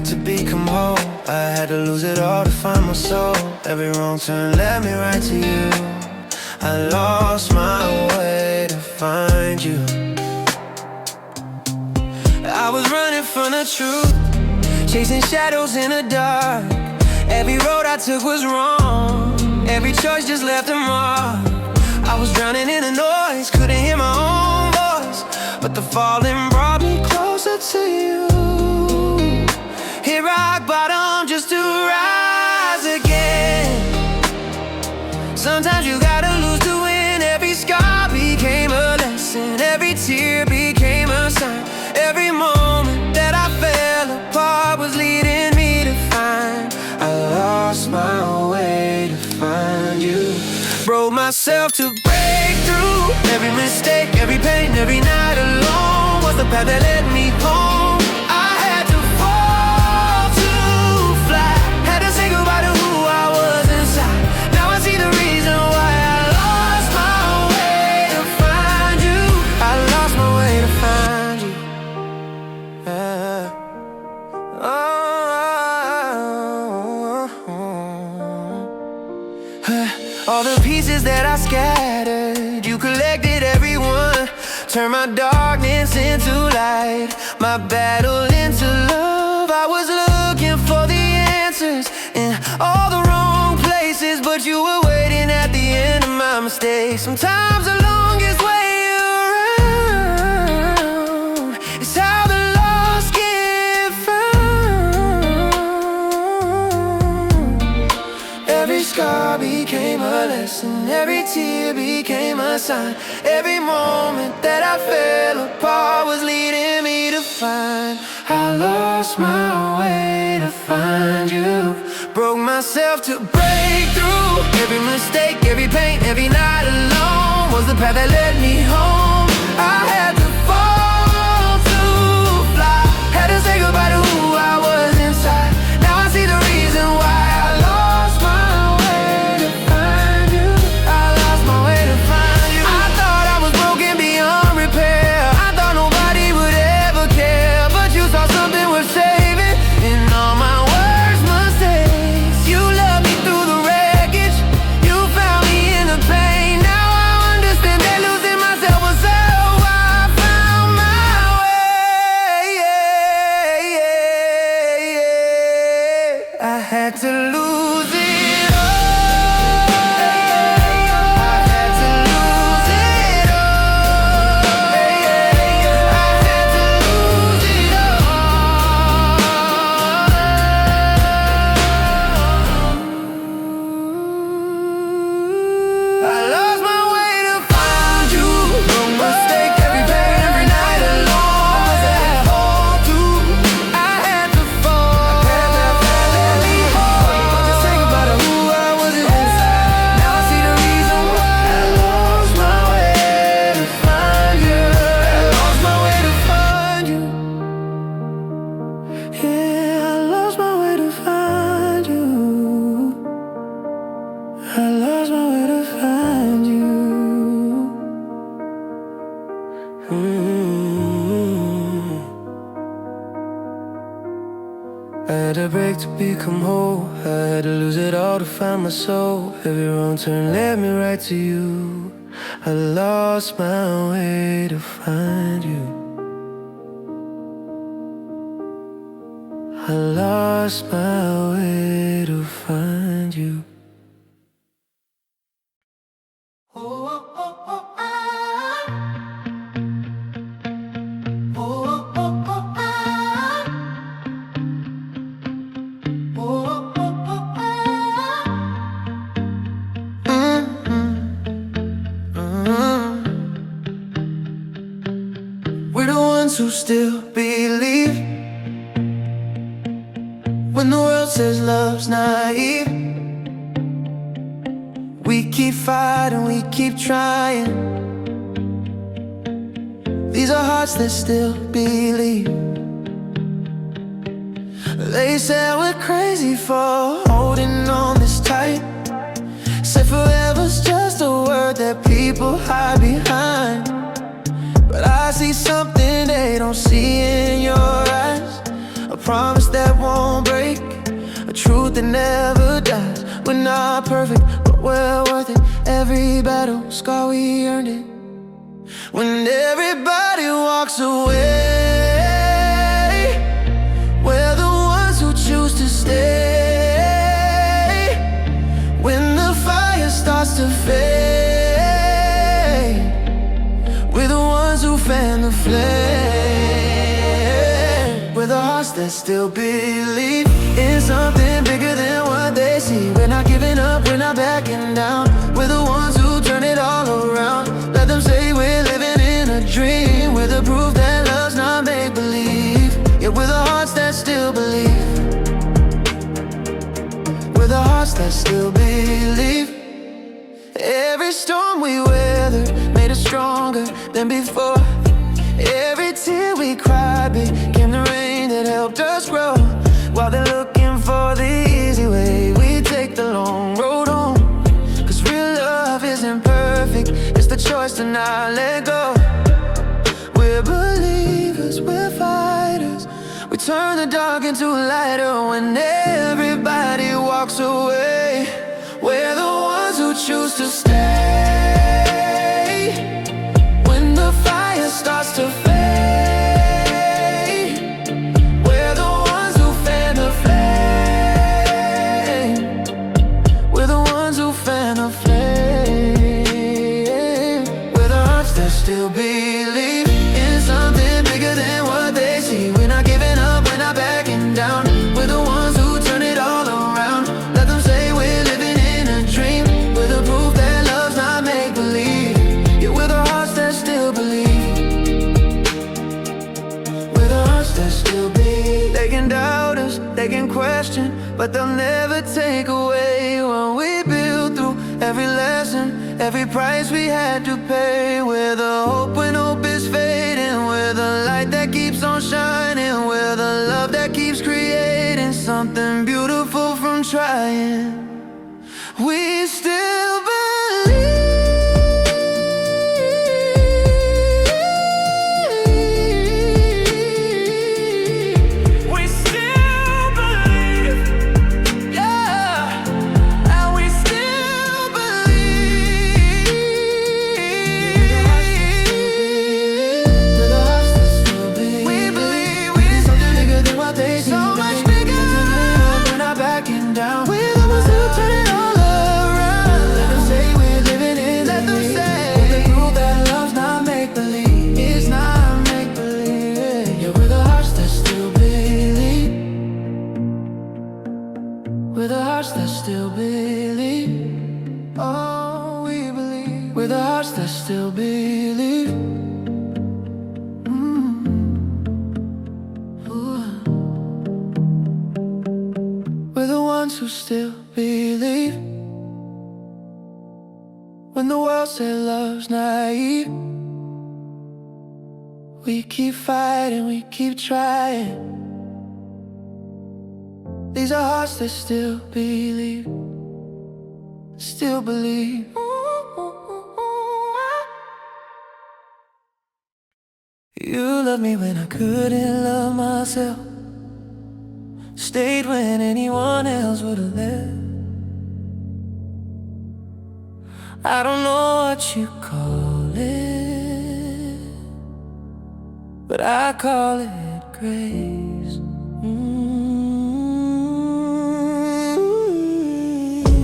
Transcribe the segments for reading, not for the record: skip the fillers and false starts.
To become whole, I had to lose it all to find my soul. Every wrong turn led me right to you. I lost my way to find you. I was running from the truth, chasing shadows in the dark. Every road I took was wrong, every choice just left a mark. I was drowning in the noise, couldn't hear my own voice, but the falling brought me closer to you. Hit rock bottom just to rise again. Sometimes you gotta lose to win. Every scar became a lesson, every tear became a sign. Every moment that I fell apart was leading me to find. I lost my way to find you. Broke myself to break through. Every mistake, every pain, every night alone was the path that led me home. All the pieces that I scattered, you collected every one. Turned my darkness into light, my battle into love. I was looking for the answers in all the wrong places, but you were waiting at the end of my mistakes. Sometimes the longest way around is how the lost get found. Every scar became a lesson, every tear became a sign. Every moment that I fell apart was leading me to find. I lost my way to find you. Broke myself to break through. Every mistake, every pain, every night alone was the path that led me home. I had to fall to fly, had to say goodbye to who I was inside. Now I see the reason why I lost my way to find you. I lost my way to find you. I thought I was broken beyond repair. I thought nobody would ever care, but you saw something worth saving in all my worst mistakes. You loved me through the wreckage, you found me in the pain. Now I understand that losing myself was how I found my way. I had to lose it all. I had to lose it all. I had to lose it all. I lost my way to find you. No mistake, every pain, every night alone was a fall through. I had to fall. Let me hold. Just think about who I was inside. Now I see the reason why I lost my way to find you. I lost my way to find you. Yeah, I lost my way to find you. I lost my way to find you. I had to break to become whole. I had to lose it all to find my soul. Every wrong turn led me right to you. I lost my way to find you. I lost my way to find you. We're the ones who still believe when the world says love's naive. We keep fighting, we keep trying. hearts that still believe. They said we're crazy for holding on this tight. Said forever's just a word that people hide behind. But I see something they don't see in your eyes. A promise that won't break, a truth that never dies. We're not perfect, but we're worth it. Every battle scar, we earned it. When everybody walks away, we're the ones who choose to stay. When the fire starts to fade, we're the ones who fan the flame. We're the hearts that still believe in something bigger than what they see. We're not giving up, we're not backing down. We're the ones who turn it all around. Let them say we're living in a dream. We're the proof that love's not make-believe. Yeah, we're the hearts that still believe. We're the hearts that still believe. Every storm we weathered made us stronger than before. Every tear we cried became the rain that helped us grow. While they're looking for the easy way, we take the long road home. Cause real love isn't perfect, it's the choice to not let go. We're believers, we're fighters. We turn the dark into a lighter. When everybody walks away, we're the ones who choose to stay. When the fire starts to fade, we're the ones who fan the flame. We're the ones who fan the flame. We're the hearts that still believe in something bigger than what they see. We're not giving up, we're not backing down. We're the ones who turn it all around. Let them say we're living in a dream. We're the proof that love's not make-believe. Yeah, we're the hearts that still believe. We're the hearts that still believe. They can doubt us, they can question, but they'll never take away what we built through every lesson, every price we had to pay. We're the hope when hope is fading. We're the light that keeps on shining. We're the love that keeps creating something beautiful from trying. We still believe. We still believe. Yeah, and we still believe. We're the hearts that still believe. We believe we're something bigger than what they see. So much bigger. We're not backing down. We're the ones who turn it all around. Let them say we're living in the dream. We're the proof that love's not make-believe. It's not make-believe. Yeah, we're the hearts that still believe. We're the hearts that still believe. Oh, we believe. We're the hearts that still believe. Ooh. We're the ones who still believe. When the world said love's naive, we keep fighting, we keep trying. These are hearts that still believe. Still believe. You loved me when I couldn't love myself. Stayed when anyone else would've left. I don't know what you call it, but I call it grace.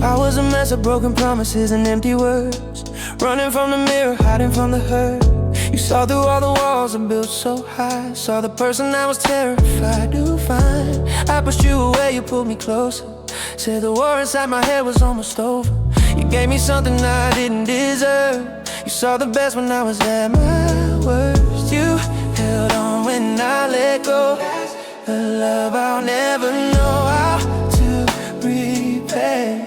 I was a mess of broken promises and empty words, running from the mirror, hiding from the hurt. You saw through all the walls I built so high, saw the person I was terrified to find. I pushed you away, you pulled me closer, said the war inside my head was almost over. You gave me something I didn't deserve. You saw the best when I was at my worst. You held on when I let go, a love I'll never know how to repay.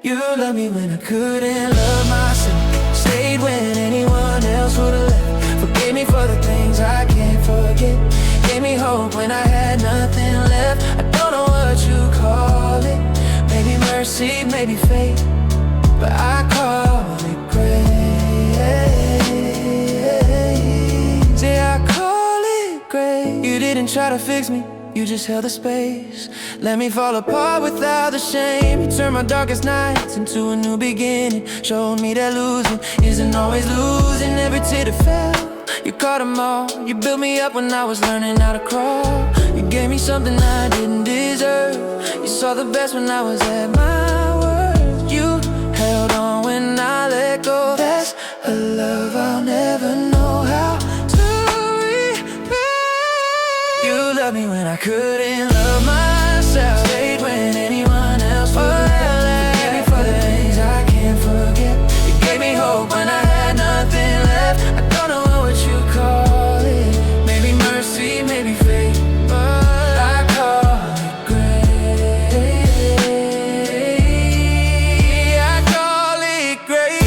You loved me when I couldn't love myself, stayed when anyone else would've left, forgave me for the things I maybe fate, but I call it grace. Yeah, I call it grace. You didn't try to fix me, you just held the space. Let me fall apart without the shame. You turned my darkest nights into a new beginning. Showed me that losing isn't always losing. Every tear that fell, you caught them all. You built me up when I was learning how to crawl. You gave me something I didn't deserve. You saw the best when I was at my worst. You held on when I let go. That's a love I'll never know how to repay. You loved me when I couldn't love myself. Stayed when anyone else would have left. You gave me for the things I can't forget. You gave me hope when I had nothing left. I don't know what you call it. Maybe mercy, maybe fate, but I call it grace. I call it grace.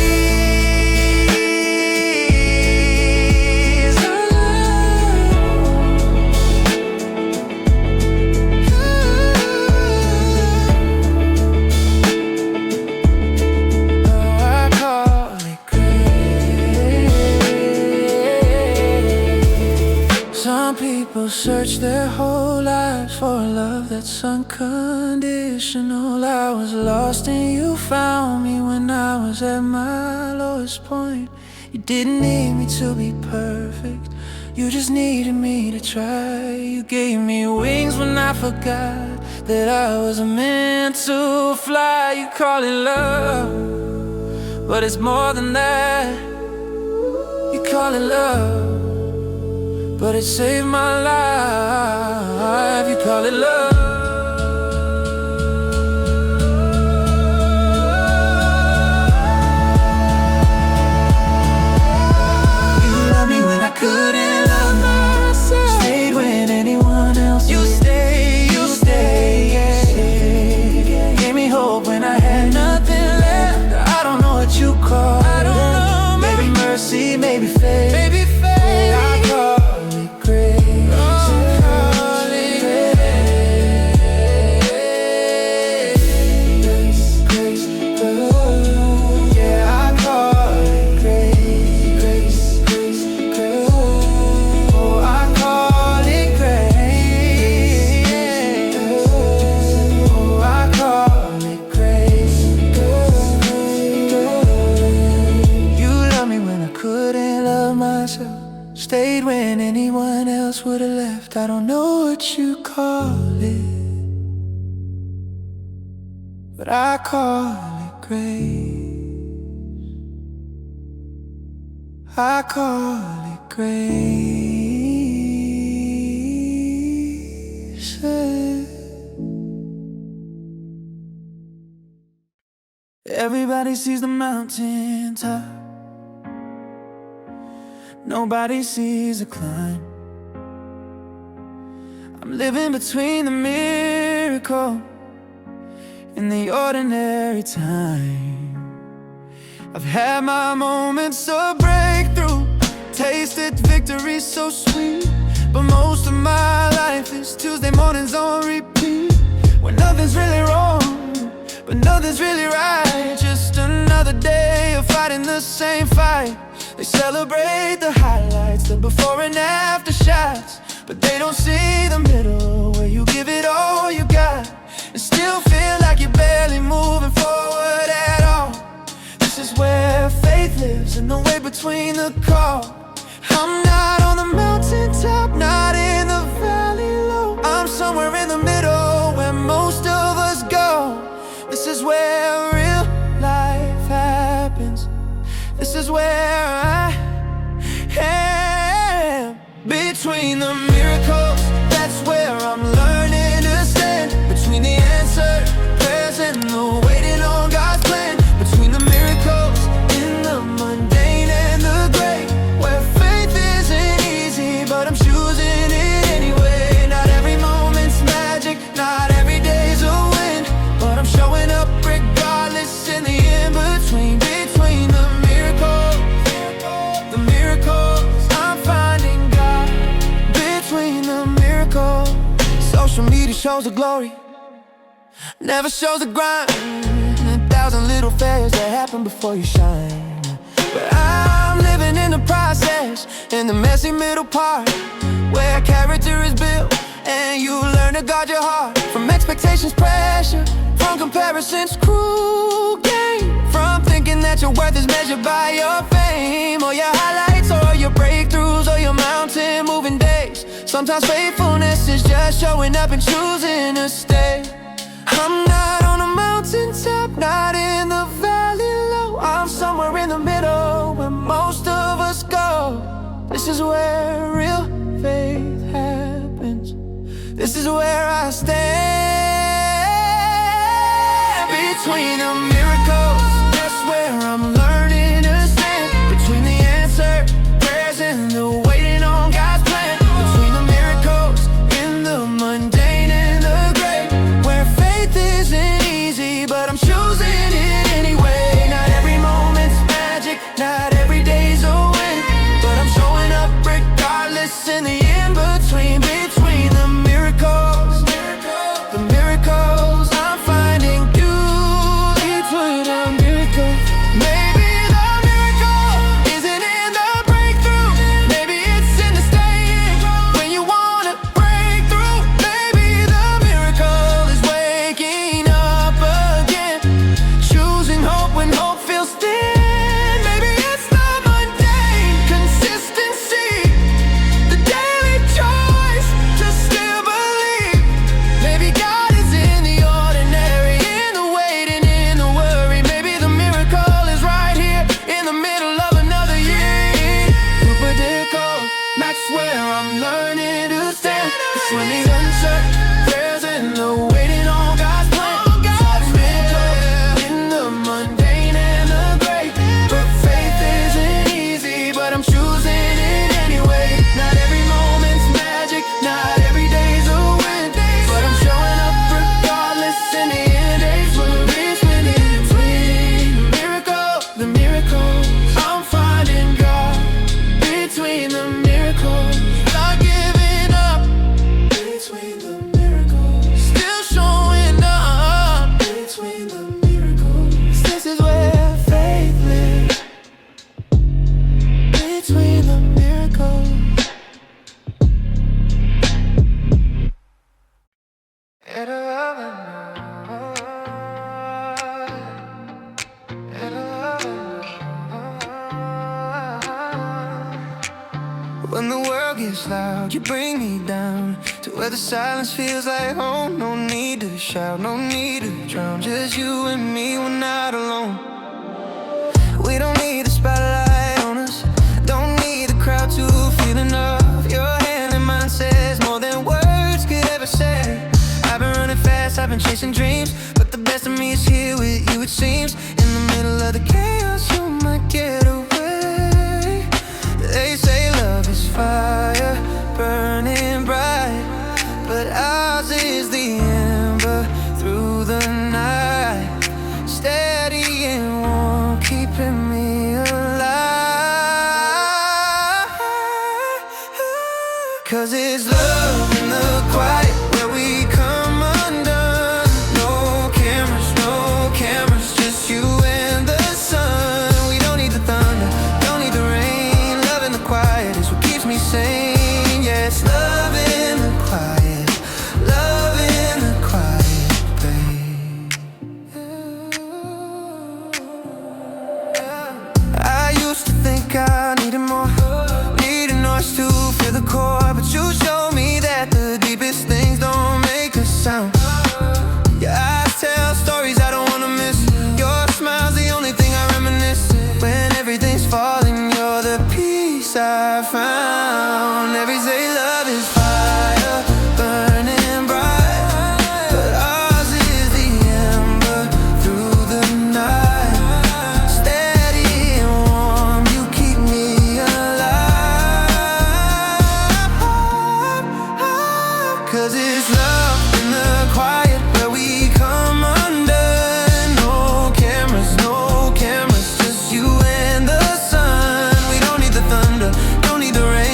Oh, I call it grace. Some people search their whole lives for a love that's unconditional. I was lost and you found me when I was at my lowest point. You didn't need me to be perfect, you just needed me to try. You gave me wings when I forgot that I was meant to fly. You call it love, but it's more than that. You call it love, but it saved my life. You call it love. You loved me when I couldn't love myself. Stayed when anyone else. You stay, yeah. Gave me hope when I had nothing left. I don't know what you call it. Maybe mercy, maybe fate. Maybe fate. I call it grace. I call it grace. Grace. Yeah, I call it grace. Grace. Oh, I call it grace. Oh, I call it grace. You loved me when I couldn't love myself. Stayed when anyone else would have left. I don't know what you call it, but I call it grace. I call it grace. Everybody sees the mountain top, nobody sees the climb. I'm living between the miracle and the ordinary time. I've had my moments of breakthrough, tasted victory so sweet, but most of my life is Tuesday mornings on repeat, when nothing's really wrong, but nothing's really right. Just another day of fighting the same fight. They celebrate the highlights, the before and after shots, but they don't see the middle, where you give it all you got and still feel like you're barely moving forward at all. This is where faith lives, in the way between the call. I'm not on the mountaintop, not in the valley low. I'm somewhere in the middle, where most of us go. This is where real life happens. This is where I am. Between the miracles, that's where I'm learning to stand. Between the answered prayers and the waiting on God's plan. Between the miracles in the mundane and the great, where faith isn't easy, but I'm choosing it anyway. Not every moment's magic, not every day's a win, but I'm showing up regardless in the in-between. Between the miracles, I'm finding God. Between the miracles, social media shows the glory, never shows the grind. 1,000 little failures that happen before you shine. But I'm living in the process, in the messy middle part, where character is built and you learn to guard your heart from expectations, pressure, from comparisons, cruel game, from thinking that your worth is measured by your fame, or your highlights, or your breakthroughs, or your mountain moving days. Sometimes faithfulness is just showing up and choosing to stay. I'm not on a mountaintop, not in the valley low. I'm somewhere in the middle, where most of us go. This is where real faith happens. This is where I stand. Between the miracles, that's where I'm learning to stand. Between the answered prayers and the waiting on God's plan. Between the miracles in the mundane and the great, where faith isn't easy, but I'm choosing it anyway. Not every moment's magic, not every day's a win, but I'm showing up regardless in the in-between. Between the miracles, the miracles, I'm finding you. Between the miracles, maybe the miracle isn't in the breakthrough, maybe it's in the staying when you wanna break through. Maybe the miracle is waking up again, choosing hope when hope feels thin. Maybe it's the mundane consistency, the daily choice to still believe. Maybe God is in the ordinary, in the waiting, in the worry. Maybe the miracle is right here in the middle of another year. Superdickel, that's where I'm learning to stand. It's when the uncertain prayers and the waiting on God's plan. God's miracle in the mundane and the great, but faith isn't easy, but I'm choosing it anyway. Not every moment's magic, not every day's a win, but I'm showing up regardless in the end days where it's winning. Between the miracle, the miracles, I'm finding God. Between the miracles, not giving up. Between the miracles, still showing up. Between the miracles, this is where faith lives. Between the miracles. When the world gets loud, you bring me down to where the silence feels like home. No need to shout, no need to drown, just you and me, we're not alone. We don't need the spotlight on us, don't need the crowd to feel enough. Your hand in mine says more than words could ever say. I've been running fast, I've been chasing dreams, but the best of me is here with you, it seems. In the middle of the chaos, you might get away. They say love is fire, burning bright, but ours is the ember through the night, steady and warm, keeping me alive. 'Cause it's love in the quiet where we come undone. No cameras, just you and the sun. We don't need the thunder, don't need the rain. Love in the quiet is what keeps me sane. Yes, love in the quiet, love in the quiet, babe. I used to think I needed more, needed noise to feel the core, but you showed me that the deepest things don't make a sound. Your eyes tell stories I don't wanna miss. Your smile's the only thing I reminisce. When everything's falling, you're the peace I found. Every day love is fire, burning bright, but ours is the ember through the night, steady and warm, you keep me alive. 'Cause it's love in the quiet where we come undone. No cameras, just you and the sun. We don't need the thunder, don't need the rain.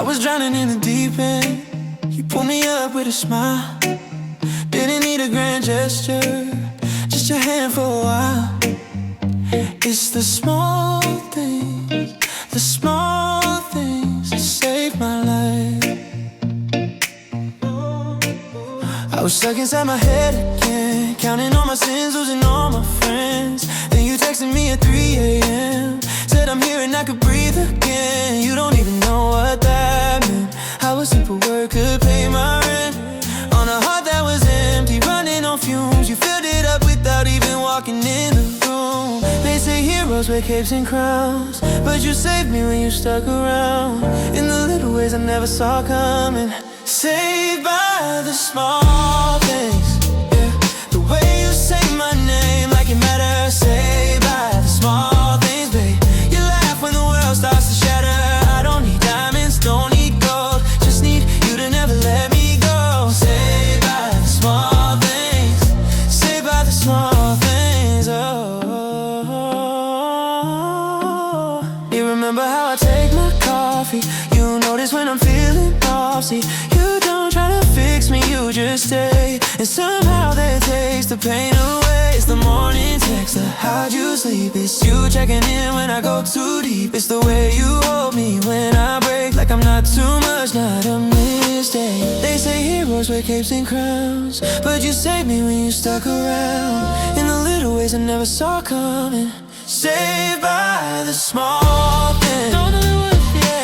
was drowning in the deep end. You pulled me up with a smile. Didn't need a grand gesture, just your hand for a while. It's the small things, the small things that save my life. I was stuck inside my head again, counting all my sins, losing all my friends. Then you texted me at 3 a.m. Said I'm here and I could breathe again. You don't even know what that meant. How a simple word could pay my rent. On a heart that was empty, running on fumes. You filled it up without even walking in the room. They say heroes wear capes and crowns, but you saved me when you stuck around. In the little ways I never saw coming. Saved by the small things, yeah. The way you say my name like it matters. Saved by the small things, babe. You laugh when the world starts to shatter. I don't need diamonds, don't need gold, just need you to never let me go. Saved by the small things, saved by the small things, oh. You remember how I take my coffee? You notice when I'm feeling off. See, you don't try to fix me, you just stay. And somehow that takes the pain away. It's the morning text, the how'd you sleep? It's you checking in when I go too deep. It's the way you hold me when I break, like I'm not too much, not a mistake. They say heroes wear capes and crowns, but you saved me when you stuck around. In the little ways I never saw coming. Saved by the small things.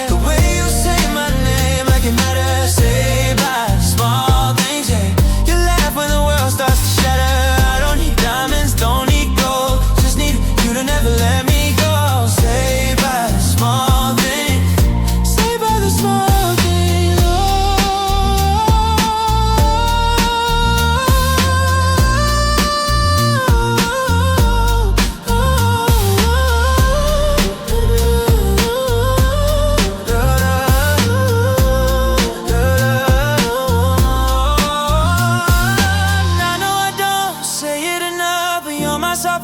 The way you say my name like it matters. Saved by the small things, yeah. You laugh when the world starts to shatter. I don't need diamonds, don't need gold, just need you to never let me go. Saved by the small things, saved by the small things,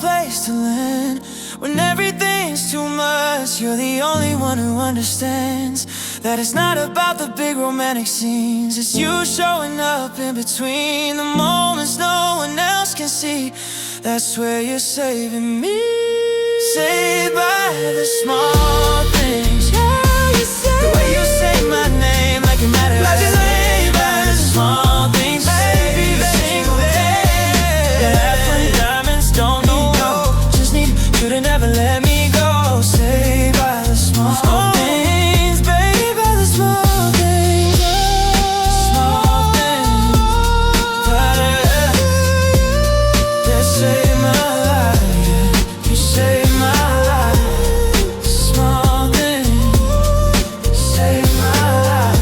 place to land. When everything's too much, you're the only one who understands that it's not about the big romantic scenes. It's you showing up in between the moments no one else can see. That's where you're saving me. Saved by the small things, yeah, you saved. The way you say my name like it matters. Like it saved by the small things, baby, every single day. Yeah, that's when diamonds don't need gold, just need you to never let me go. Saved by the small things, baby, by the small things, small things that save my life. Yeah, you save my life. Small things save my life.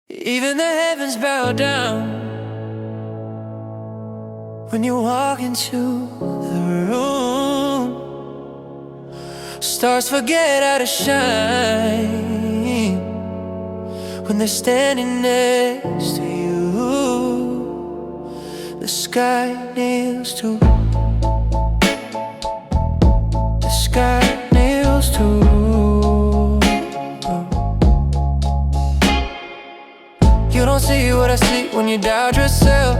Even the heavens bow down when you walk into the room. Stars forget how to shine when they're standing next to you. The sky kneels too. The sky kneels too. You don't see what I see when you doubt yourself.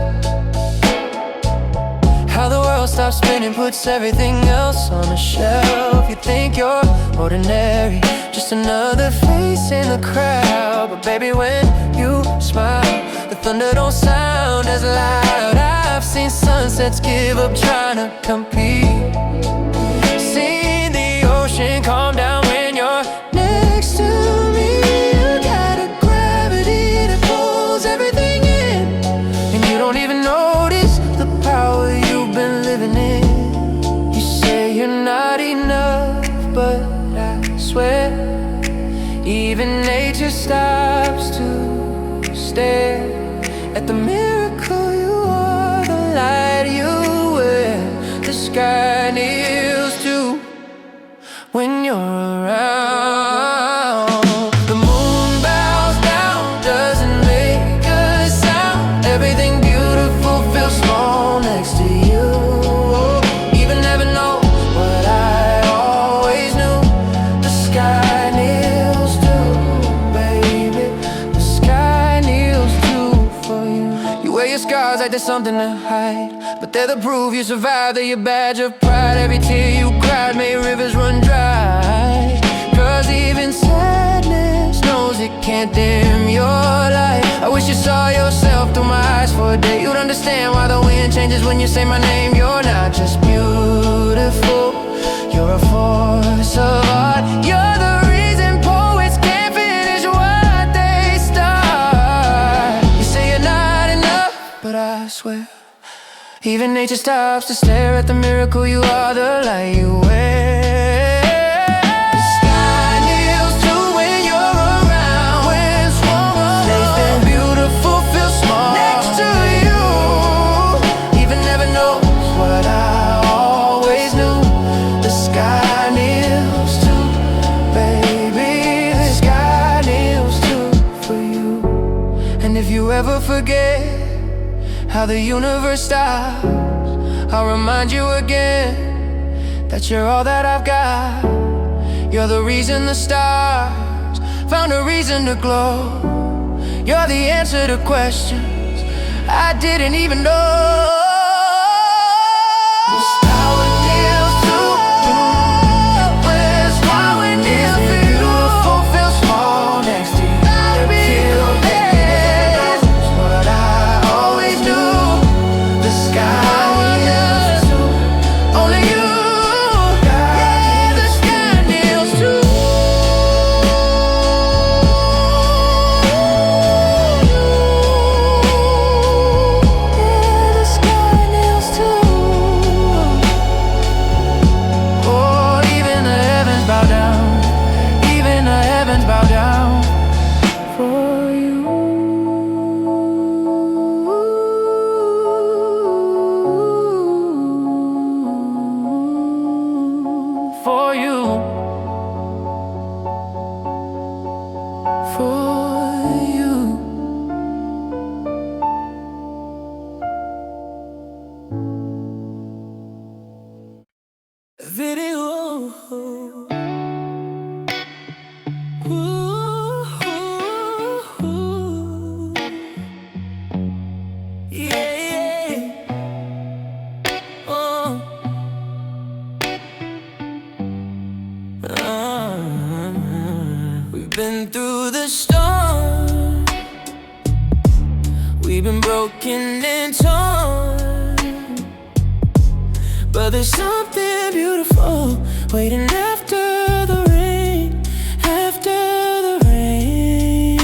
How the world stops spinning, puts everything else on a shelf. You think you're ordinary, just another face in the crowd. But baby, when you smile, the thunder don't sound as loud. I've seen sunsets give up trying to compete, seen the ocean calm down when you're next to me. You got a gravity that pulls everything in, and you don't even notice the power you've been living in. You say you're not enough, but I swear even nature stops to stare at the miracle you are, the light you wear. The sky kneels too when you're around. The moon bows down, doesn't make a sound. Everything beautiful feels small now. there's something to hide, but they're the proof you survived. They're your badge of pride. Every tear you cried made rivers run dry. Cause even sadness knows it can't dim your light. I wish you saw yourself through my eyes for a day. You'd understand why the wind changes when you say my name. You're not just beautiful, you're a force of art. You're the reason poets can't finish what they start. You say you're not enough, but I swear even nature stops to stare at the miracle you are, the light you wear. The sky kneels too when you're around. When swung alone, beautiful feels small next to you. Even never knows what I always knew. The sky kneels too, baby. The sky kneels too for you. And if you ever forget how the universe stops, I'll remind you again that you're all that I've got. You're the reason the stars found a reason to glow. You're the answer to questions I didn't even know. The sky kneels too. Where's why we kneel for you? Beautiful feels small next to you. For you, for you. Video. We've been through the storm, we've been broken and torn, but there's something beautiful waiting after the rain, after the rain.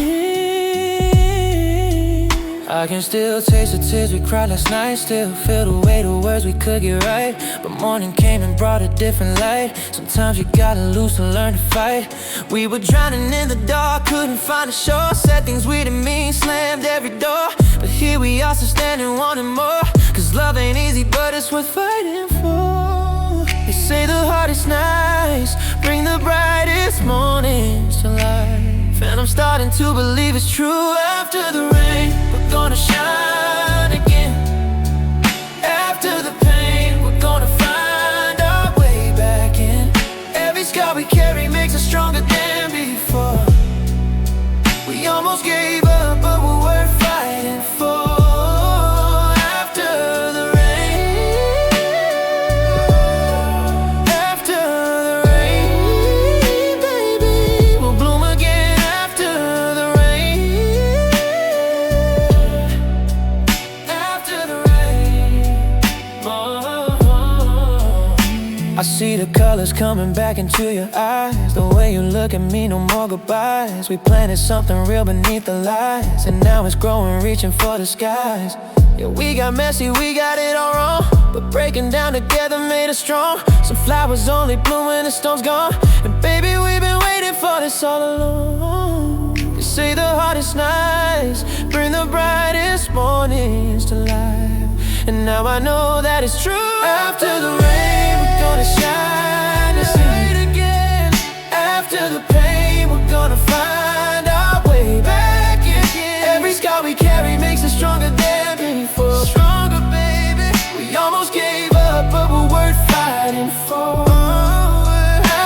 I can still taste the tears we cried last night, still feel the weight of words we could get right. But morning came and brought a different light. Sometimes you gotta lose to learn to fight. We were drowning in the dark, couldn't find a shore. Said things we didn't mean, slammed every door. But here we are, still standing, wanting more. Cause love ain't easy, but it's worth fighting for. They say the hardest nights bring the brightest mornings to life, and I'm starting to believe it's true. After the rain, we're gonna shine again. After the pain, we're gonna find our way back in. Every scar we carry makes us stronger than before. We almost gave up, but we're worth fighting for. After the rain, after the rain, baby, we'll bloom again. After the rain, after the rain. I see the colors coming back into your eyes. The way you look at me, no more goodbyes. We planted something real beneath the lies, and now it's growing, reaching for the skies. Yeah, we got messy, we got it all wrong, but breaking down together made us strong. Some flowers only bloom when the storm's gone, and baby, we've been waiting for this all along. They say the hardest nights bring the brightest mornings to life, and now I know that it's true. After the rain, we're gonna shine and light again. After the pain, we're gonna find our way back again. Every scar we carry makes us stronger than before. Stronger, baby. We almost gave up, but we're worth fighting for.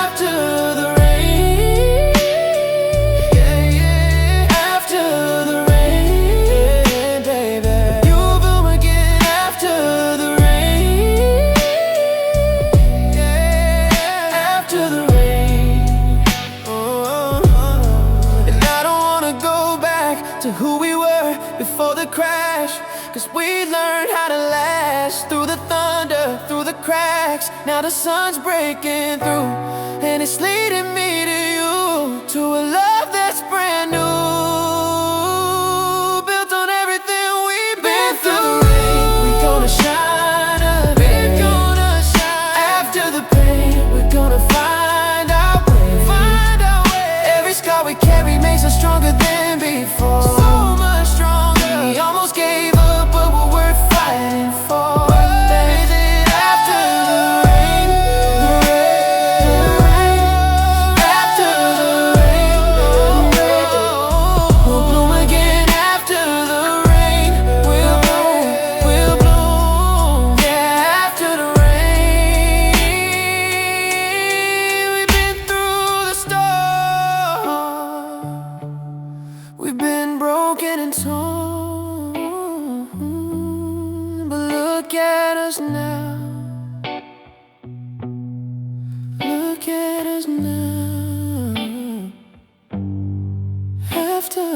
After the rain, yeah, yeah. After the rain, baby, you bloom again. to who we were before the crash. 'Cause we learned how to last through the thunder, through the cracks. Now the sun's breaking through, and it's leading me to you, to a love that's brand new, built on everything we've been through. The rain, we're gonna shine again. We're gonna shine. After the pain, we're gonna find our way. Find our way. Every scar we carry makes us stronger than before. So much stronger. We almost gave up, but we're worth fighting for. After the rain, after the rain, we'll bloom again. After the rain, we'll bloom. Yeah, after the rain, we've been through the storm. We've been broken and torn, but look at us now. Look at us now. After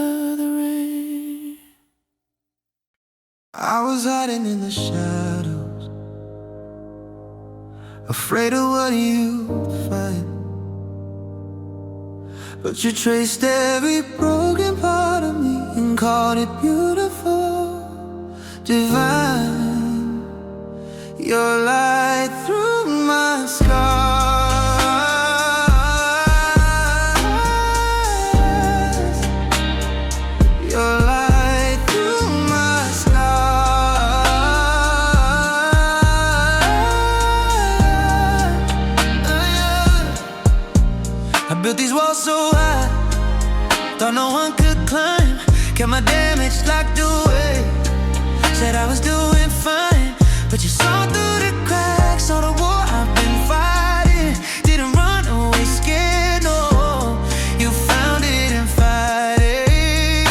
the rain. I was hiding in the shadows, afraid of what you'd find. But you traced every broken part of me and called it beautiful, divine. Your light through my scars. Your light through my scars. I built these walls so high, thought no one could climb. Kept my damage locked away, said I was doing fine. But you saw through the cracks, saw the war I've been fighting. Didn't run away scared, no. You found it in fighting.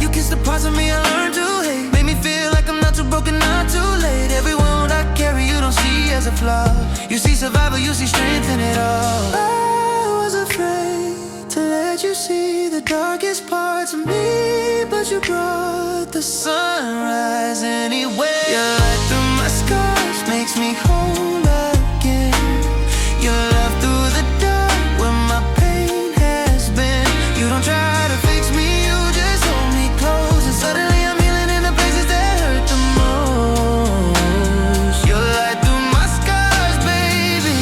You kissed the parts of me I learned to hate. Made me feel like I'm not too broken, not too late. Every wound I carry you don't see as a flaw. You see survival, you see strength in it all. I was afraid to let you see the darkest parts of me, but you brought the sunrise anyway. Your light through my scars makes me whole again. Your love through the dark where my pain has been. You don't try to fix me, you just hold me close, and suddenly I'm healing in the places that hurt the most. Your light through my scars, baby.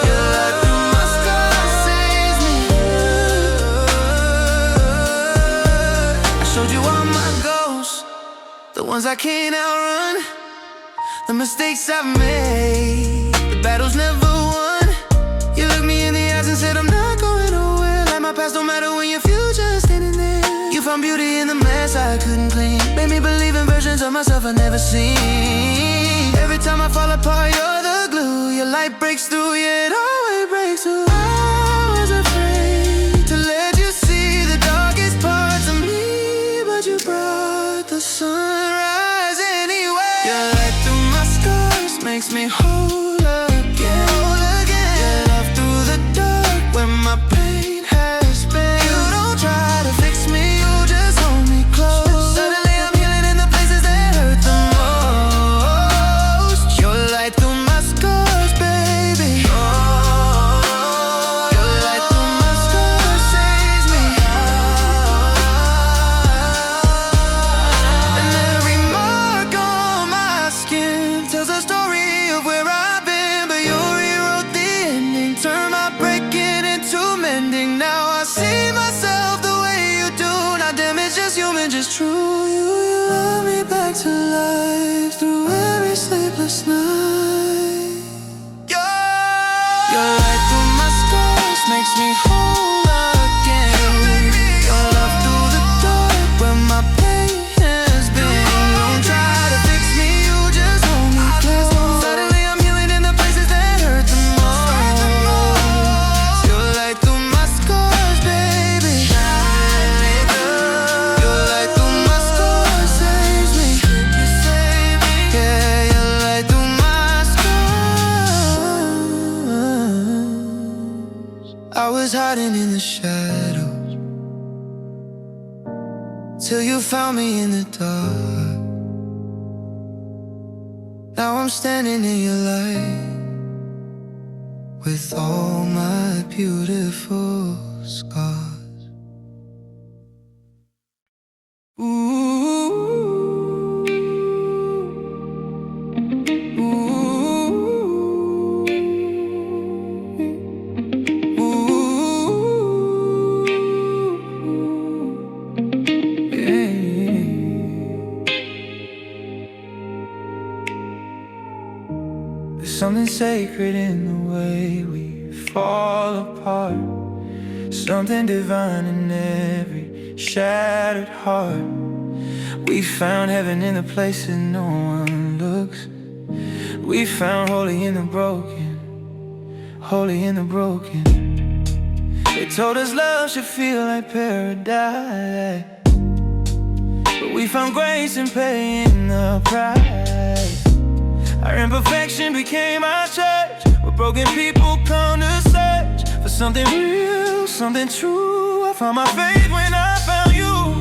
Your light through my scars saves me. I showed you all my ghosts, the ones I can't outrun, the mistakes I've made, the battles never won. You looked me in the eyes and said I'm not going nowhere. Like my past don't matter when your future's standing there. You found beauty in the mess I couldn't clean, made me believe in versions of myself I never seen. Every time I fall apart, you're the glue. Your light breaks through, yeah, it always breaks through. I was afraid to let you see the darkest parts of me, but you brought the sunrise anyway. Your light through my scars makes me whole again. Your love through the dark where my pain has been. You don't try to fix me, you just hold me close. Suddenly I'm healing in the places that hurt the most. Your light through my scars, baby. Your light through my scars saves me. And every mark on my skin tells a story of where I've been, but you rewrote the ending, turned my breaking into mending. Now I see myself the way you do, not damaged, just human, just true. You love me back to life through every sleepless night. Your light through my scars makes me whole again. Your love through the dark where my pain has been. Don't try to fix me, you just hold me close. Suddenly I'm healing in the places that hurt the most. Your light through my scars, baby. Your light through my scars saves me. Yeah, your light through my scars. 'Cause I was hiding in the shadows, afraid of what you'd find. But you traced every broken part of me and called it beautiful, divine. Your light through my scars makes me whole again. Your love through the dark where my pain has been. You don't try to fix me, you just hold me close. Suddenly I'm healing in the places that hurt the most. Your light through my scars, baby. Your light through my scars saves me. Yeah, your light through my scars. I was hiding in the shadows, till you found me in the dark. Now I'm standing in your light with all my beautiful scars. Ooh, ooh, ooh, yeah. There's something sacred in the way we fall apart, something divine in every shattered heart. We found heaven in the places no one looks. We found holy in the broken, holy in the broken. They told us love should feel like paradise, but we found grace in paying the price. Our imperfection became our church, where broken people come to search for something real, something true. I found my faith when I found you.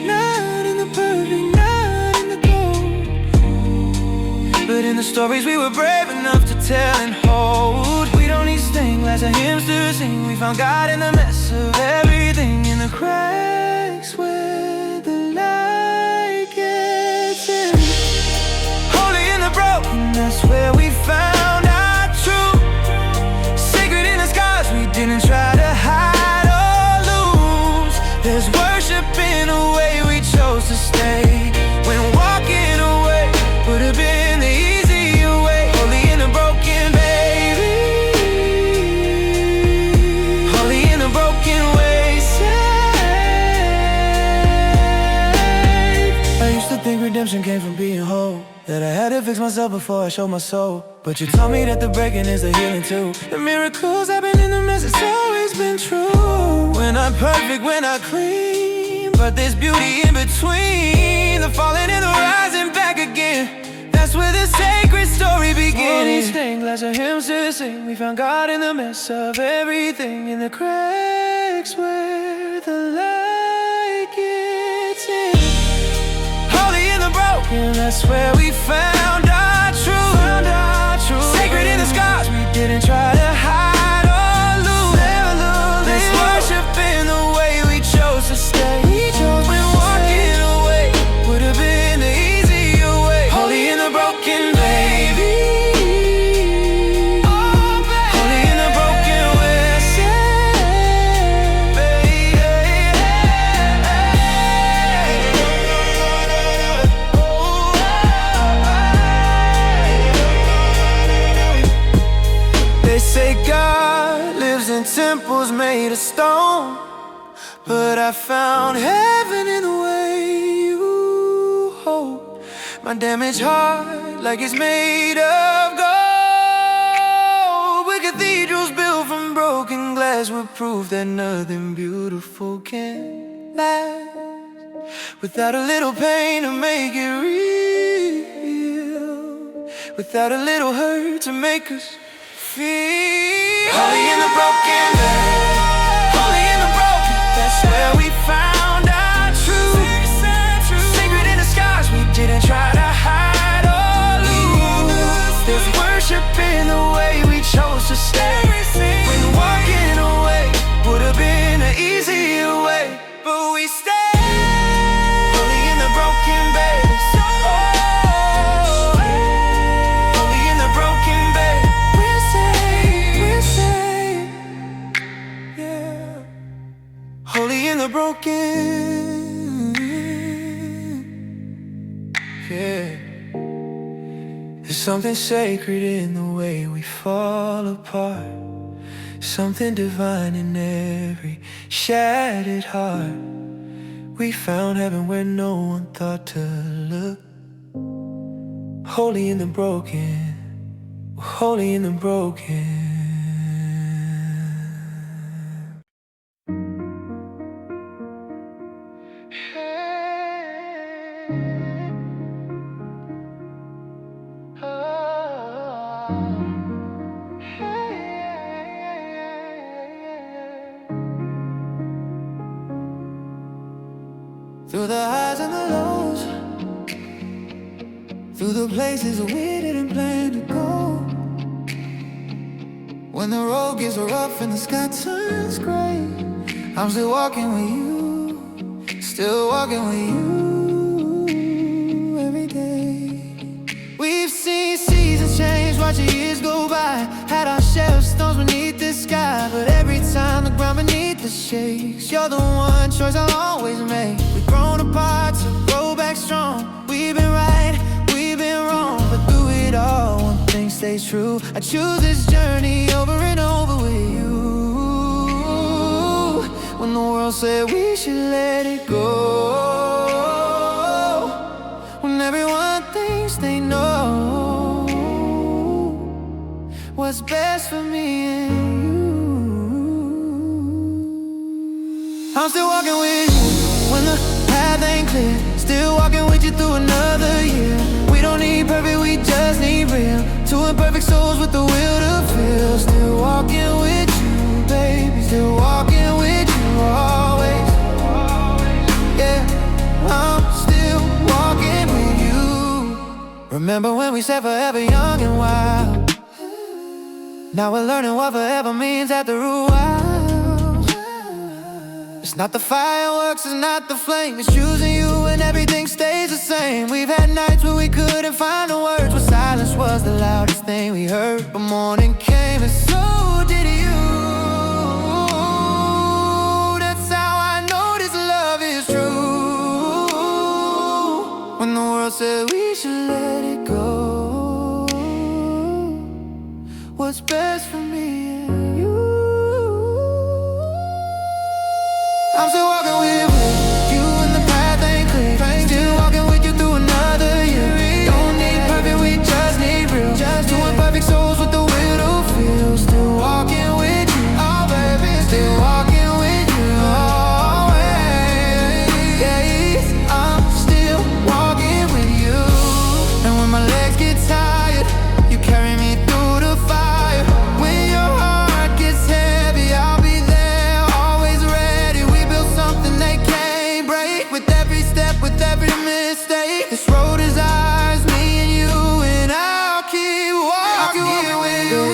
Not in the perfect, not in the gold, but in the stories we were brave enough to tell and hold. We don't need stained glass or hymns to sing. We found God in the mess of everything, in the cracks where the light gets in. Holy in the broken, that's where we found our truth. Sacred in the scars we didn't try to hide or lose. There's worship in the way we chose to stay, when walking away would have been the easier way. Holy in the broken, baby. Holy in the broken way, saved. I used to think redemption came from being whole, that I had to fix myself before I showed my soul. But you taught me that the breaking is the healing too. The miracles happen in the mess, it's always been true. We're not perfect, we're not clean, but there's beauty in between. The falling and the rising back again, that's where the sacred story begins. All these stained glass are hymns to sing. We found God in the mess of everything, in the cracks where the light gets in. Holy in the broken, that's where we found our truth. Sacred in the scars we didn't try to hide or lose. There's worship in the way we chose to stay. When walking away would have been the easier way. Holy in the broken, baby. Holy in the broken, we're saved, baby. They say God lives in temples made of stone, but I found heaven in the way you hold my damaged heart, like it's made of gold. With cathedrals built from broken glass, with proof that nothing beautiful can last without a little pain to make it real, without a little hurt to make us feel. Holy in the broken, holy in the broken, that's where we found our truth. Sacred in the scars we didn't try to hide or lose. There's worship in the way we chose to stay. When walking away would have been an easier way, but we stayed. Holy in the broken, baby. Holy in the broken, baby. We're saved, yeah. Holy in the broken, yeah. There's something sacred in the way we fall apart, something divine in every shattered heart. We found heaven where no one thought to look. Holy in the broken, holy in the broken. Through the highs and the lows, through the places we didn't plan to go. When the road gets rough and the sky turns gray, I'm still walking with you, still walking with you every day. We've seen seasons change, watch the years go by, had our share of storms beneath the sky. But every time the ground beneath us shakes, you're the one choice I'll always make. We've grown apart to grow back strong. We've been right, we've been wrong, but through it all, one thing stays true. I choose this journey over and over with you. When the world said we should let it go, when everyone thinks they know what's best for me and you, I'm still walking with you when the path ain't clear, still walking with you through another year. We don't need perfect, we just need real. Two imperfect souls with the will to feel. Still walking with you, baby, still walking with you always. Yeah, I'm still walking with you. Remember when we said forever young and wild? Now we're learning what forever means after a while. It's not the fireworks, it's not the flame, it's choosing you and everything stays the same. We've had nights where we couldn't find the words, where silence was the loudest thing we heard. But morning came and so did you. That's how I know this love is true. When the world said we should let it go, what's best for me and you, I'm still walking with you and the path ain't clear. Still walking with you through another year. Don't need perfect, we just need real. Just two imperfect souls with the will to feel. Still walking with you, oh baby, still walking with you always. Yeah, I'm still walking with you. And when my legs get tired, you carry me through the fire. When your heart gets heavy, I'll be there, always ready. We built something they can't break. With every step, with every mistake, this road is ours, me and you, and I'll keep walking with you.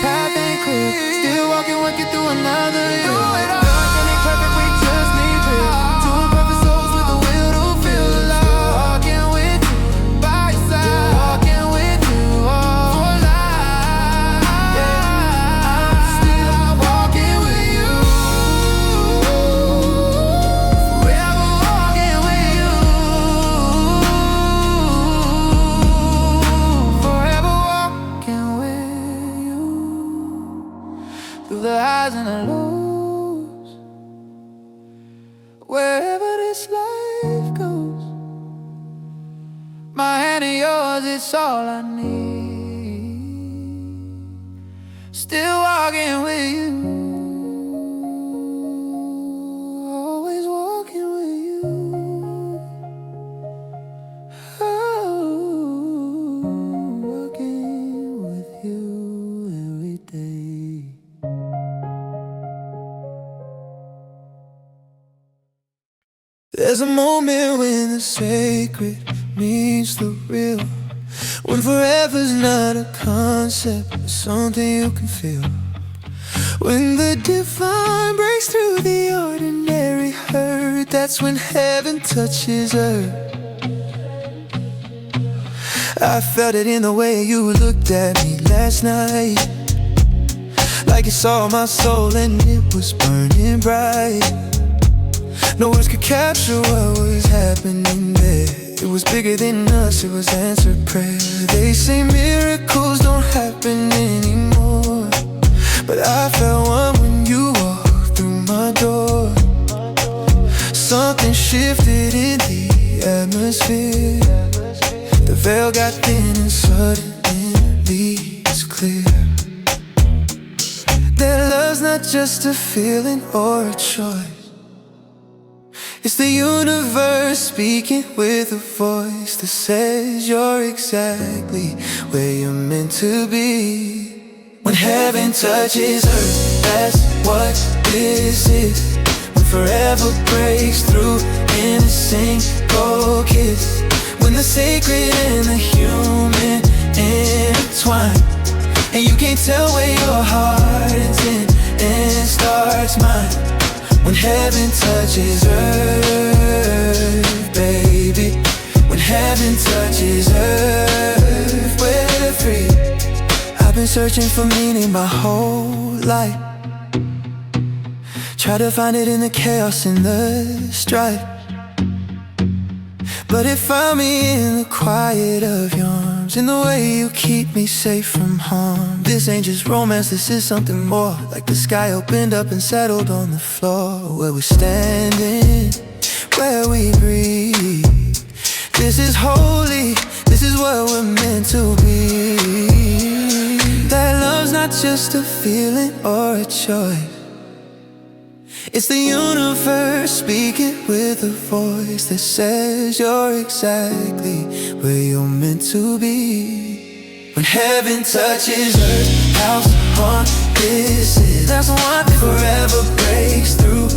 Path ain't clear, still walking with you through another year. Nothing ain't perfect, we just need real. Two imperfect souls with the will to feel alive. Walking with you, by your side, walking with you all for life. Yeah, I'm still walking with you, forever walking with you, forever walking with you. Through the highs and the lows, wherever this life goes, my hand in yours, it's all I need. Still walking with you, always walking with you. Oh, walking with you every day. There's a moment when the sacred meets the real, when forever's not a concept, but something you can feel. When the divine breaks through the ordinary hurt, that's when heaven touches earth. I felt it in the way you looked at me last night, like you saw my soul and it was burning bright. No words could capture what was happening there. It was bigger than us, it was answered prayer. They say miracles don't happen anymore, but I felt one when you walked through my door. Something shifted in the atmosphere. The veil got thin and suddenly it's clear. That love's not just a feeling or a choice. It's the universe speaking with a voice that says you're exactly where you're meant to be. When heaven touches earth, that's what this is. When forever breaks through in a single kiss. When the sacred and the human intertwine, and you can't tell where your heart ends and starts mine. When heaven touches earth, baby. When heaven touches earth, we're free. I've been searching for meaning my whole life. Try to find it in the chaos and the strife, but it found me in the quiet of your arms, in the way you keep me safe from harm. This ain't just romance, this is something more. Like the sky opened up and settled on the floor, where we're standing, where we breathe. This is holy, this is what we're meant to be. That love's not just a feeling or a choice. It's the universe speaking with a voice that says you're exactly where you're meant to be. When heaven touches earth, house on this is. That's one thing forever breaks through.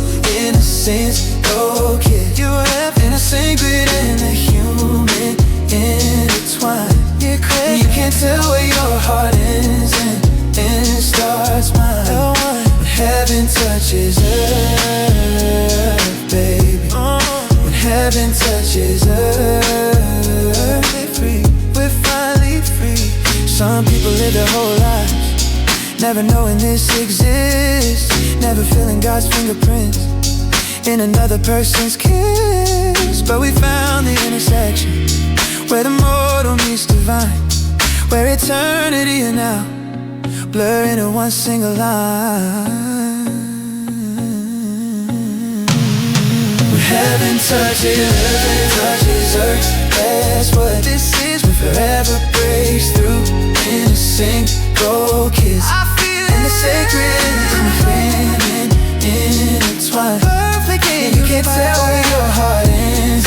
Innocence, no kid. You have in a sacred and a human intertwined. You're crazy. You can't tell where your heart ends and starts mine. Heaven touches earth, baby. When heaven touches earth, we're free, we're finally free. Some people live their whole lives never knowing this exists, never feeling God's fingerprints in another person's kiss. But we found the intersection where the mortal meets divine, where eternity and now blur into one single line. When heaven touches earth, that's what this is. When forever breaks through in a single kiss. I feel and the sacred and feminine intertwined. Perfect, and you can't tell where your heart ends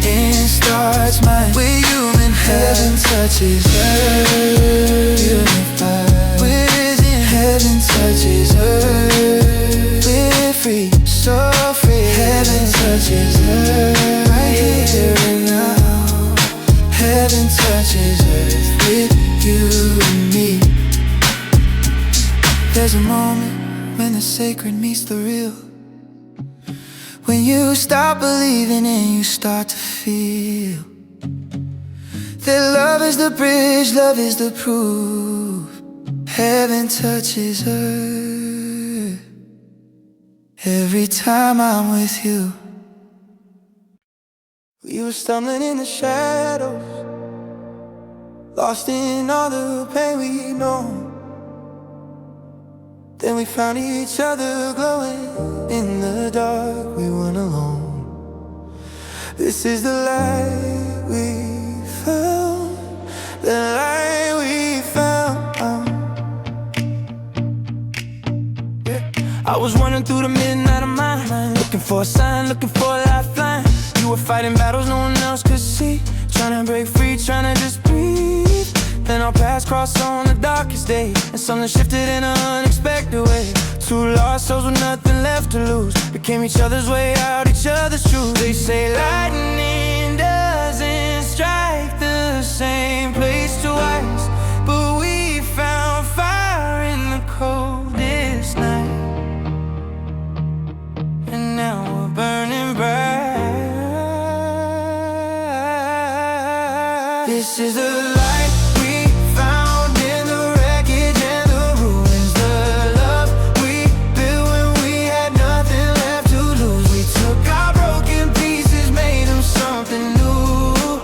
and starts mine. We're human, heaven touches earth, unified. Heaven touches earth, we're free, so free. Heaven touches earth, right here and now. Heaven touches earth with you and me. There's a moment when the sacred meets the real, when you stop believing and you start to feel that love is the bridge, love is the proof. Heaven touches earth every time I'm with you. We were stumbling in the shadows, lost in all the pain we know. Then we found each other glowing in the dark, we weren't alone. This is the light we found, the light we found. I was running through the midnight of my mind, looking for a sign, looking for a lifeline. You were fighting battles no one else could see, trying to break free, trying to just breathe. Then our paths crossed on the darkest day, and something shifted in an unexpected way. Two lost souls with nothing left to lose, became each other's way out, each other's truth. They say lightning doesn't strike the same place twice, but we found fire in the coldest night. Now we're burning bright. This is the light we found in the wreckage and the ruins. The love we built when we had nothing left to lose. We took our broken pieces, made them something new.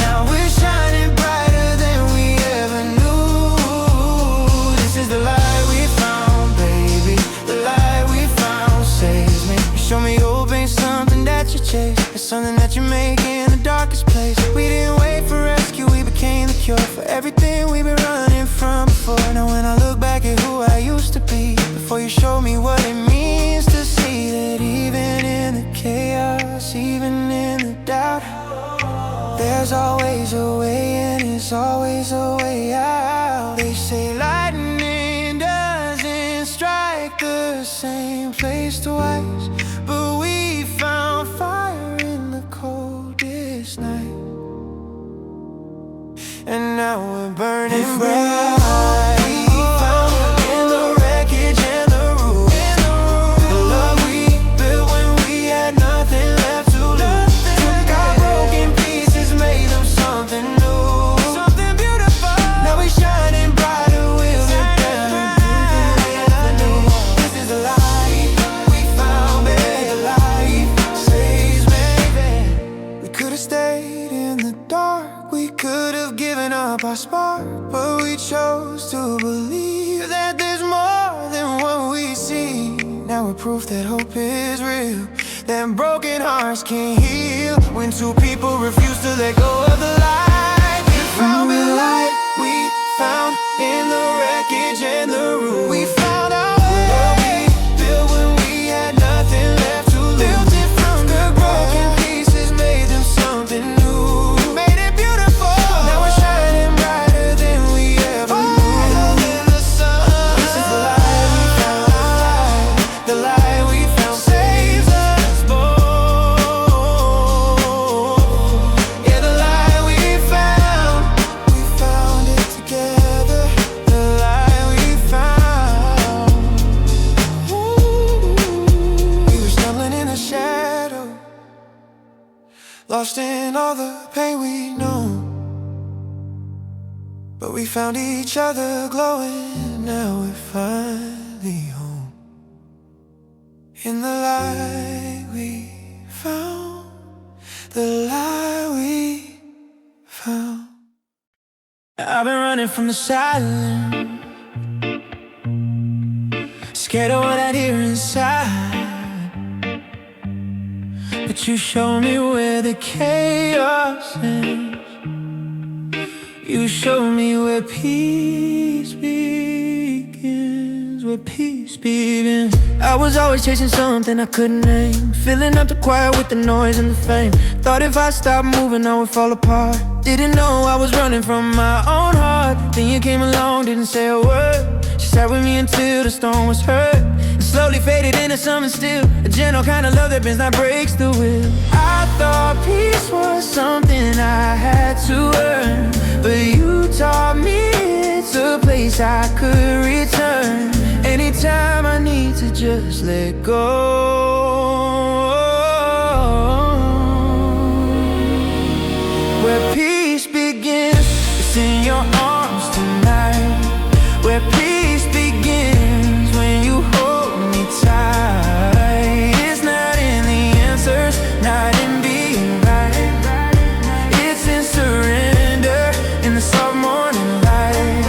Now we're shining brighter than we ever knew. This is the light we found, baby. The light we found saves me. Show me hope ain't something that you chase, it's something that you make in the darkest place. We didn't wait for rescue, we became the cure for everything we've been running from before. Now when I look back at who I used to be, before you showed me what it means to see that even in the chaos, even in the doubt, there's always a way and there's always a way out. They say lightning doesn't strike the same place twice, but we found fire and now we're burning bright. We found in the wreckage and the ruins the love we built when we had nothing left to lose. Took our broken pieces, made them something new, something beautiful. Now we're shining brighter, we'll get better. This is the life we found, baby. The life saves, baby. We could have stayed in the dark, we could have given up our spark, but we chose to believe that there's more than what we see. Now we're proof that hope is real, that broken hearts can heal when two people refuse to let go of the light. We found the light we found in the wreckage and the ruins. We found our way, built when we had nothing left to lose. Built it from the broken pieces, made them something new. Made it beautiful. Now we're shining brighter than we ever knew. Than the sun. This is the light we found. The light we found saves us both. Yeah, the light we found it together. The light we found. Ooh. We were stumbling in the shadow, lost in all the pain we know, but we found each other glowing. Now we're finally home. In the light we found, the light we found. I've been running from the silence, scared of what I'd hear inside, but you show me where the chaos ends. You show me where peace begins, where peace begins. I was always chasing something I couldn't name, filling up the quiet with the noise and the fame. Thought if I stopped moving I would fall apart. Didn't know I was running from my own heart. Then you came along, didn't say a word. She sat with me until the storm was heard, and slowly faded into something still, a gentle kind of love that bends, not breaks the will. I thought peace was something I had to earn, but you taught me it's a place I could return anytime I need to just let go. Where peace begins, it's in your arms tonight. Where peace begins when you hold me tight. It's not in the answers, not in being right. It's in surrender, in the soft morning light.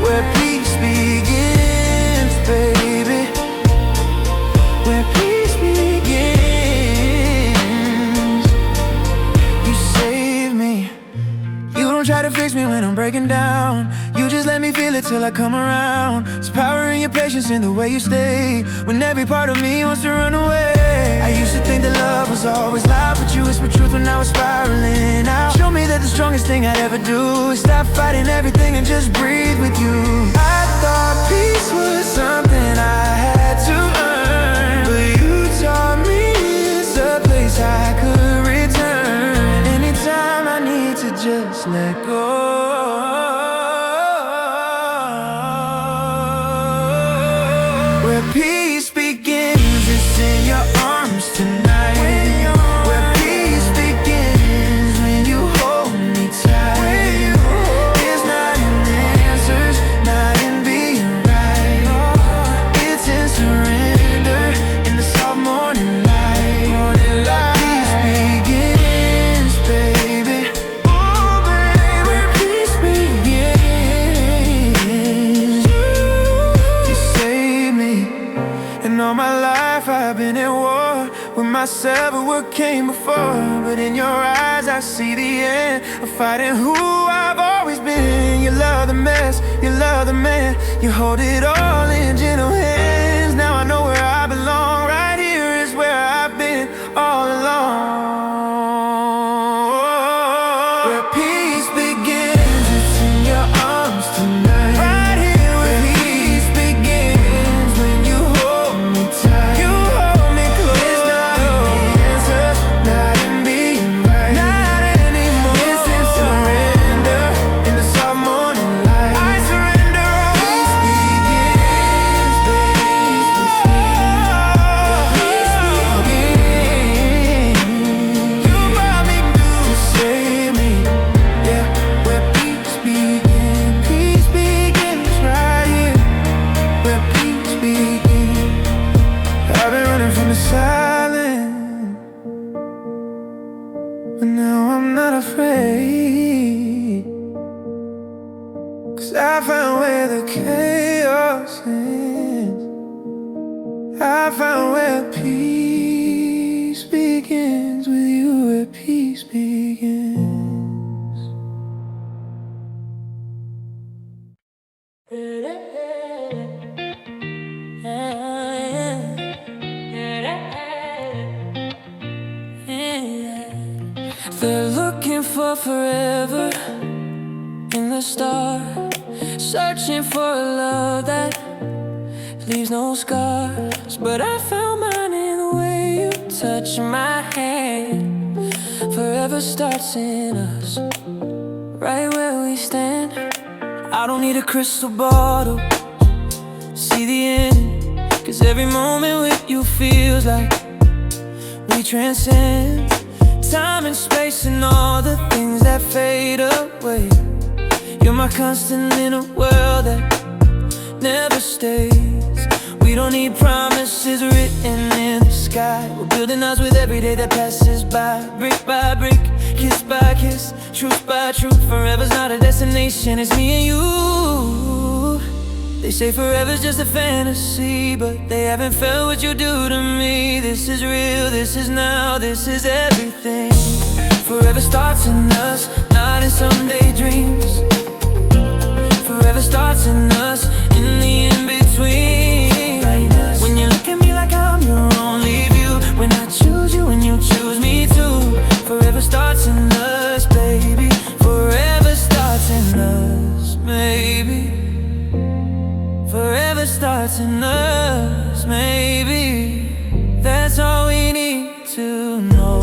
Where peace begins, baby. Where peace begins. You save me. You don't try to fix me when I'm breaking down. You just let me feel it till I come around. There's power in your patience, in the way you stay when every part of me wants to run away. I used to think that love was always loud, but you whispered truth when I was spiraling out. Show me that the strongest thing I'd ever do is stop fighting everything and just breathe with you. I thought peace was something I had to earn, but you taught me it's a place I could return anytime I need to just let go. Where peace begins, it's in your arms tonight. Where peace begins when you hold me tight. It's not in the answers, not in being right. It's in surrender, in the soft morning light. Peace begins, baby. Oh, baby, where peace begins. You saved me. And all my life I've been at war with myself and what came before. But in your eyes I see the end of fighting who I've always been. You love the mess, you love the man, you hold it all in gentle hands. Now I know where I belong, right here is where I've been all along. Where peace begins, it's in your arms tonight. Right here where peace begins when you hold me tight. You hold me close. It's not in the answers, not in being right. Not anymore. It's in surrender, in the I found where the chaos ends. I found where peace begins. With you where peace begins. They're looking for forever in the stars, searching for a love that leaves no scars. But I found mine in the way you touch my hand. Forever starts in us, right where we stand. I don't need a crystal ball to see the end, 'cause every moment with you feels like we transcend time and space and all the things that fade away. You're my constant in a world that never stays. We don't need promises written in the sky. We're building ours with every day that passes by. Brick by brick, kiss by kiss, truth by truth. Forever's not a destination, it's me and you. They say forever's just a fantasy, but they haven't felt what you do to me. This is real, this is now, this is everything. Forever starts in us, not in some daydreams. Forever starts in us, in the in-between. When you look at me like I'm your only view, when I choose you and you choose me too. Forever starts in us, baby. Forever starts in us, maybe. Forever starts in us, maybe. That's all we need to know.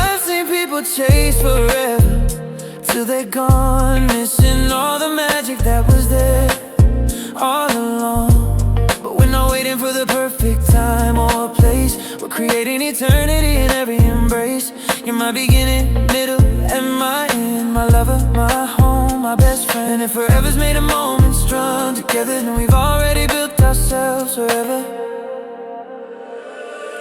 I've seen people chase forever till they're gone, missing all the magic that was there all along. But we're not waiting for the perfect time or place. We're creating eternity in every embrace. You're my beginning, middle, and my end. My lover, my home, my best friend. And if forever's made of moments strung together, then we've already built ourselves forever.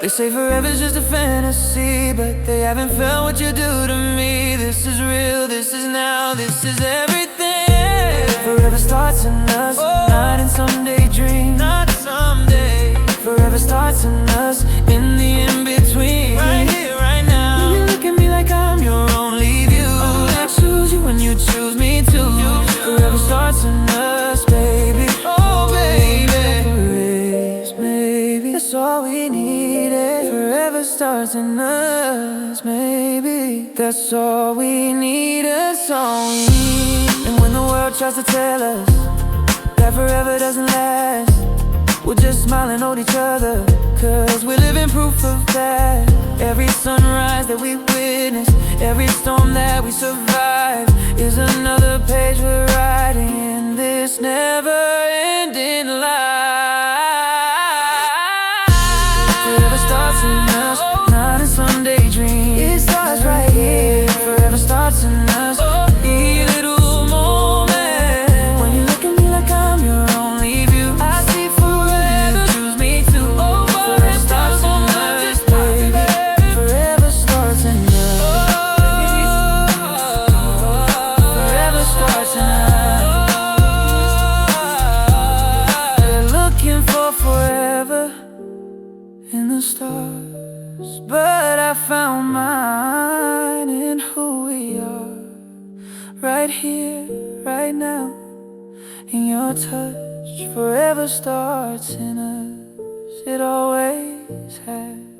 They say forever's just a fantasy, but they haven't felt what you do to me. This is real, this is now, this is everything. Forever starts in us, not in some daydream. Not someday. Forever starts in us, in the in-between. Right here, right now. You look at me like I'm your only view. I choose you and you choose me too. Forever starts in us, baby. Oh, baby. Maybe that's all we needed. Forever starts in us, maybe. That's all we need, that's all we need. And when the world tries to tell us that forever doesn't last, we'll just smile and hold each other, 'cause we're living proof of that. Every sunrise that we witness, every storm that we survive, is another page we're writing in this never-ending life. Forever starts in us, not in some daydream. It starts right here. Forever starts in us, each little moment. When you look at me like I'm your only view, I see forever, choose me too. Forever starts in us, baby. Forever starts in us. Forever starts in us. They're looking for forever in the stars, but I found mine in who we are. Right here, right now, in your touch. Forever starts in us, it always has.